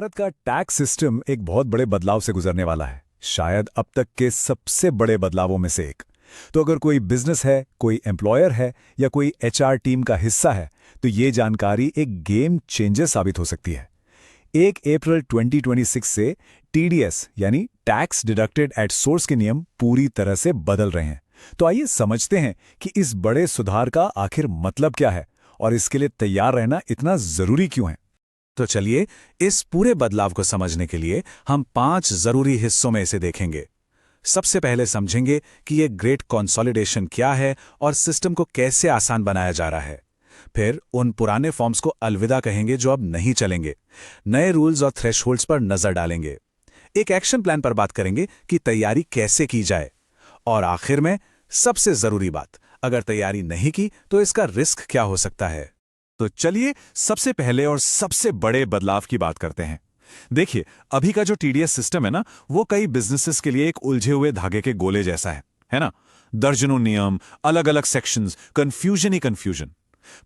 भारत का tax system एक बहुत बड़े बदलाव से गुजरने वाला है, शायद अब तक के सबसे बड़े बदलावों में से एक। तो अगर कोई बिजनेस है, कोई एम्प्लॉयर है या कोई एचआर टीम का हिस्सा है, तो ये जानकारी एक गेम चेंजर साबित हो सकती है। 1 अप्रैल 2026 से टीडीएस यानी टैक्स डिडक्टेड एट सोर्स के नियम पूरी तरह से बदल रहे हैं। तो आइए समझते हैं कि इस बड़े सुधार का आखिर मतलब क्या है और इसके लिए तैयार रहना इतना जरूरी क्यों है। तो चलिए इस पूरे बदलाव को समझने के लिए हम 5 जरूरी हिस्सों में इसे देखेंगे। सबसे पहले समझेंगे कि ये ग्रेट कंसोलिडेशन क्या है और सिस्टम को कैसे आसान बनाया जा रहा है। फिर उन पुराने फॉर्म्स को अलविदा कहेंगे जो अब नहीं चलेंगे। नए रूल्स और थ्रेशहोल्ड्स पर नजर डालेंगे। एक एक्शन प्लान पर बात करेंगे कि तैयारी कैसे की जाए। और आखिर में सबसे जरूरी बात, अगर तैयारी नहीं की तो इसका रिस्क क्या हो सकता है। तो चलिए सबसे पहले और सबसे बड़े बदलाव की बात करते हैं। देखिए, अभी का जो टीडीएस सिस्टम है ना, वो कई बिजनेसेस के लिए एक उलझे हुए धागे के गोले जैसा है ना। दर्जनों नियम, अलग अलग सेक्शंस, कंफ्यूजन ही कंफ्यूजन।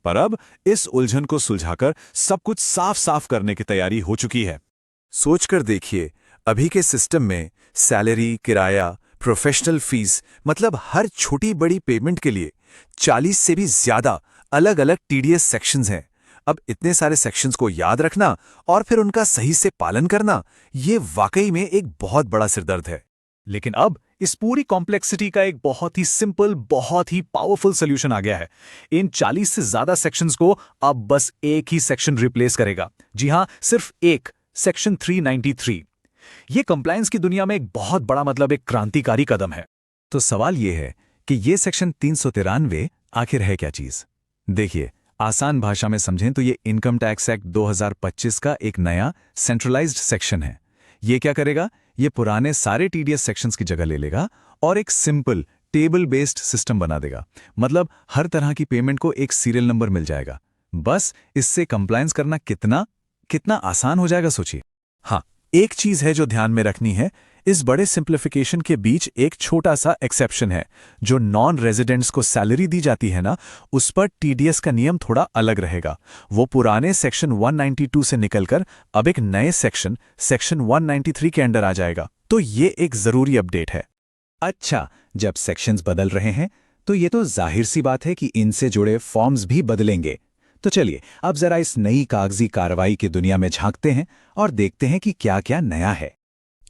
पर अब इस उलझन को सुलझाकर सब कुछ साफ साफ करने की तैयारी हो चुकी है। सोचकर देखिए, अभी के सिस्टम में सैलरी, किराया, प्रोफेशनल फीस, मतलब हर छोटी बड़ी पेमेंट के लिए 40 से भी ज्यादा अलग अलग टीडीएस सेक्शंस हैं। अब इतने सारे सेक्शंस को याद रखना और फिर उनका सही से पालन करना, ये वाकई में एक बहुत बड़ा सिरदर्द है। लेकिन अब इस पूरी कॉम्प्लेक्सिटी का एक बहुत ही सिंपल, बहुत ही पावरफुल सॉल्यूशन आ गया है। इन 40 से ज्यादा सेक्शंस को अब बस एक ही सेक्शन रिप्लेस करेगा। जी हां, सिर्फ एक, सेक्शन 393। ये कंप्लायंस की दुनिया में एक बहुत बड़ा, मतलब एक क्रांतिकारी कदम है। तो सवाल यह है कि ये सेक्शन 393 आखिर है क्या चीज। देखिए, आसान भाषा में समझें तो ये इनकम टैक्स एक्ट 2025 का एक नया सेंट्रलाइज्ड सेक्शन है। ये क्या करेगा, ये पुराने सारे टीडीएस सेक्शंस की जगह ले लेगा और एक सिंपल टेबल बेस्ड सिस्टम बना देगा। मतलब हर तरह की पेमेंट को एक सीरियल नंबर मिल जाएगा। बस इससे कंप्लायंस करना कितना कितना आसान हो जाएगा, सोचिए। हाँ, एक चीज है जो ध्यान में रखनी है, इस बड़े सिंप्लीफिकेशन के बीच एक छोटा सा एक्सेप्शन है। जो नॉन रेजिडेंट्स को सैलरी दी जाती है ना, उस पर टीडीएस का नियम थोड़ा अलग रहेगा। वो पुराने सेक्शन 192 से निकलकर अब एक नए सेक्शन 193 के अंडर आ जाएगा। तो ये एक जरूरी अपडेट है। अच्छा, जब सेक्शंस बदल रहे हैं तो ये तो जाहिर सी बात है कि इनसे जुड़े फॉर्म्स भी बदलेंगे। तो चलिए अब जरा इस नई कागजी कार्रवाई की दुनिया में झांकते हैं और देखते हैं कि क्या क्या नया है।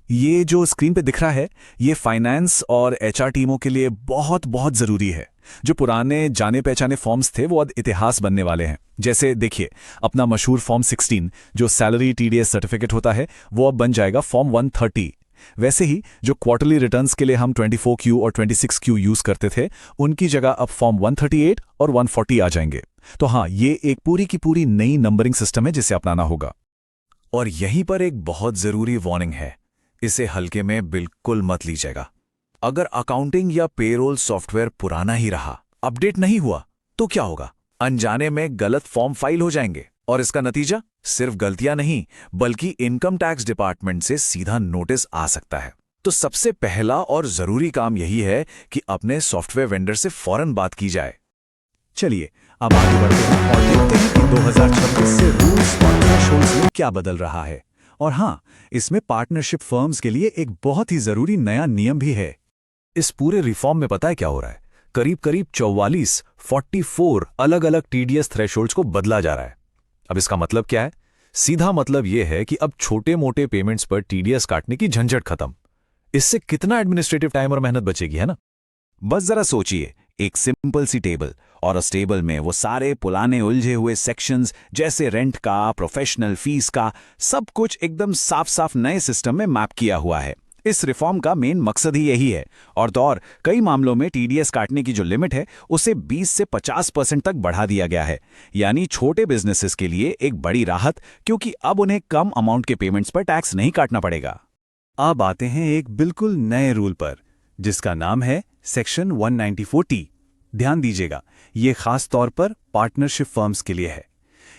ये जो स्क्रीन पे दिख रहा है, ये फाइनेंस और एचआर टीमों के लिए बहुत बहुत जरूरी है। जो पुराने जाने पहचाने फॉर्म्स थे वो अब इतिहास बनने वाले हैं। जैसे देखिए, अपना मशहूर फॉर्म 16 जो सैलरी टीडीएस सर्टिफिकेट होता है, वो अब बन जाएगा फॉर्म 130। वैसे ही जो क्वार्टरली रिटर्न्स के लिए हम 24Q और 26Q यूज करते थे, उनकी जगह अब फॉर्म 138 और 140 आ जाएंगे। तो हाँ, ये एक पूरी की पूरी नई नंबरिंग सिस्टम है जिसे अपनाना होगा। और यहीं पर एक बहुत जरूरी वार्निंग है, इसे हल्के में बिल्कुल मत लीजिएगा। अगर अकाउंटिंग या पेरोल सॉफ्टवेयर पुराना ही रहा, अपडेट नहीं हुआ, तो क्या होगा? अनजाने में गलत फॉर्म फाइल हो जाएंगे और इसका नतीजा सिर्फ गलतियां नहीं, बल्कि इनकम टैक्स डिपार्टमेंट से सीधा नोटिस आ सकता है। तो सबसे पहला और जरूरी काम यही है कि अपने सॉफ्टवेयर वेंडर से फौरन बात की जाए। चलिए अब आगे बढ़ते हैं और देखते हैं कि 2026 से रूल्स और थ्रेशहोल्ड्स में क्या बदल रहा है। और हाँ, इसमें पार्टनरशिप फर्म्स के लिए एक बहुत ही जरूरी नया नियम भी है। इस पूरे रिफॉर्म में पता है क्या हो रहा है? करीब करीब 44 अलग अलग टीडीएस थ्रेशहोल्ड्स को बदला जा रहा है। अब इसका मतलब क्या है? सीधा मतलब यह है कि अब छोटे मोटे पेमेंट्स पर टीडीएस काटने की झंझट खत्म। इससे कितना एडमिनिस्ट्रेटिव टाइम और मेहनत बचेगी, है ना? बस जरा सोचिए, एक सिंपल सी टेबल और उस टेबल में वो सारे पुराने उलझे हुए सेक्शंस, जैसे रेंट का, प्रोफेशनल फीस का, सब कुछ एकदम साफ साफ नए सिस्टम में मैप किया हुआ है। इस रिफॉर्म का मेन मकसद ही यही है। और तो और कई मामलों में टीडीएस काटने की जो लिमिट है, उसे 20 से 50% तक बढ़ा दिया गया है। यानी छोटे बिजनेसेस के लिए एक बड़ी राहत, क्योंकि अब उन्हें कम अमाउंट के पेमेंट्स पर टैक्स नहीं काटना पड़ेगा। अब आते हैं एक बिल्कुल नए रूल पर, जिसका नाम है सेक्शन 194T। ध्यान दीजिएगा, ये खास तौर पर पार्टनरशिप फर्म्स के लिए है।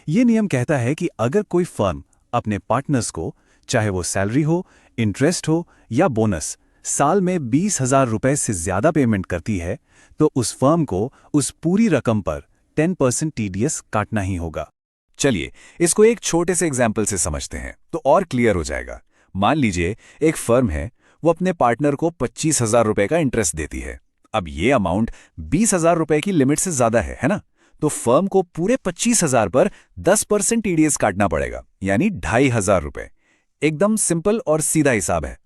ये नियम कहता है कि अगर कोई फर्म अपने पार्टनर्स को, चाहे वो सैलरी हो, इंटरेस्ट हो या बोनस, साल में 20,000 रुपए से ज्यादा पेमेंट करती है, तो उस फर्म को उस पूरी रकम पर 10% टीडीएस काटना ही होगा। चलिए इसको एक छोटे से एग्जाम्पल से समझते हैं तो और क्लियर हो जाएगा। मान लीजिए एक फर्म है, वो अपने पार्टनर को 25,000 रुपए का इंटरेस्ट देती है। अब ये अमाउंट 20,000 रुपए की लिमिट से ज्यादा है ना? तो फर्म को पूरे 25,000 पर 10% टीडीएस काटना पड़ेगा, यानी 2,500 रुपए। एकदम सिंपल और सीधा हिसाब है।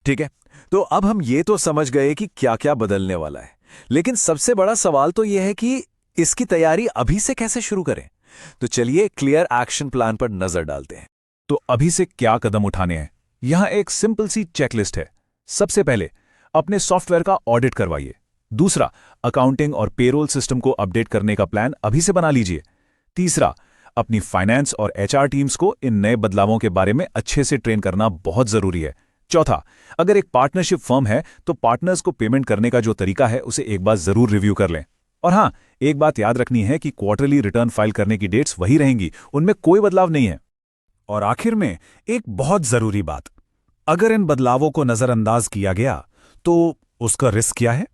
ठीक है, तो अब हम ये तो समझ गए कि क्या क्या बदलने वाला है, लेकिन सबसे बड़ा सवाल तो यह है कि इसकी तैयारी अभी से कैसे शुरू करें। तो चलिए क्लियर एक्शन प्लान पर नजर डालते हैं। तो अभी से क्या कदम उठाने हैं, यहां एक सिंपल सी चेकलिस्ट है। सबसे पहले अपने सॉफ्टवेयर का ऑडिट करवाइए। दूसरा, अकाउंटिंग और पेरोल सिस्टम को अपडेट करने का प्लान अभी से बना लीजिए। तीसरा, अपनी फाइनेंस और एचआर टीम्स को इन नए बदलावों के बारे में अच्छे से ट्रेन करना बहुत जरूरी है। चौथा, अगर एक पार्टनरशिप फर्म है तो पार्टनर्स को पेमेंट करने का जो तरीका है उसे एक बार जरूर रिव्यू कर लें। और हां, एक बात याद रखनी है कि क्वार्टरली रिटर्न फाइल करने की डेट्स वही रहेंगी, उनमें कोई बदलाव नहीं है। और आखिर में एक बहुत जरूरी बात, अगर इन बदलावों को नजरअंदाज किया गया तो उसका रिस्क क्या है?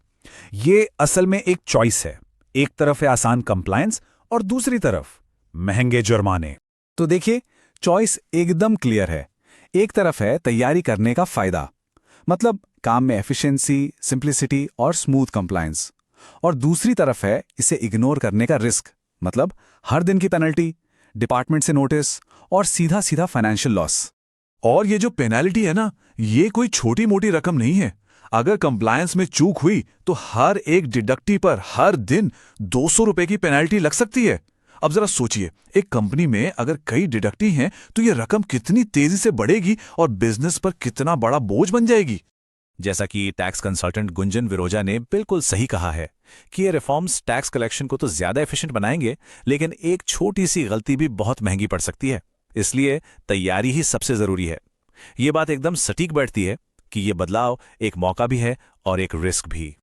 ये असल में एक चॉइस है। एक तरफ है आसान कंप्लायंस और दूसरी तरफ महंगे जुर्माने। तो देखिए, चॉइस एकदम क्लियर है। एक तरफ है तैयारी करने का फायदा, मतलब काम में एफिशिएंसी, सिंप्लिसिटी और स्मूथ कंप्लायंस, और दूसरी तरफ है इसे इग्नोर करने का रिस्क, मतलब हर दिन की पेनल्टी, डिपार्टमेंट से नोटिस और सीधा सीधा फाइनेंशियल लॉस। और ये जो पेनल्टी है ना, ये कोई छोटी मोटी रकम नहीं है। अगर कंप्लायंस में चूक हुई तो हर एक डिडक्टी पर हर दिन 200 रुपए की पेनल्टी लग सकती है। अब जरा सोचिए, एक कंपनी में अगर कई डिडक्टी हैं तो ये रकम कितनी तेजी से बढ़ेगी और बिजनेस पर कितना बड़ा बोझ बन जाएगी। जैसा कि टैक्स कंसल्टेंट गुंजन विरोजा ने बिल्कुल सही कहा है कि ये रिफॉर्म्स टैक्स कलेक्शन को तो ज्यादा एफिशिएंट बनाएंगे, लेकिन एक छोटी सी गलती भी बहुत महंगी पड़ सकती है। इसलिए तैयारी ही सबसे जरूरी है। ये बात एकदम सटीक बैठती है कि ये बदलाव एक मौका भी है और एक रिस्क भी।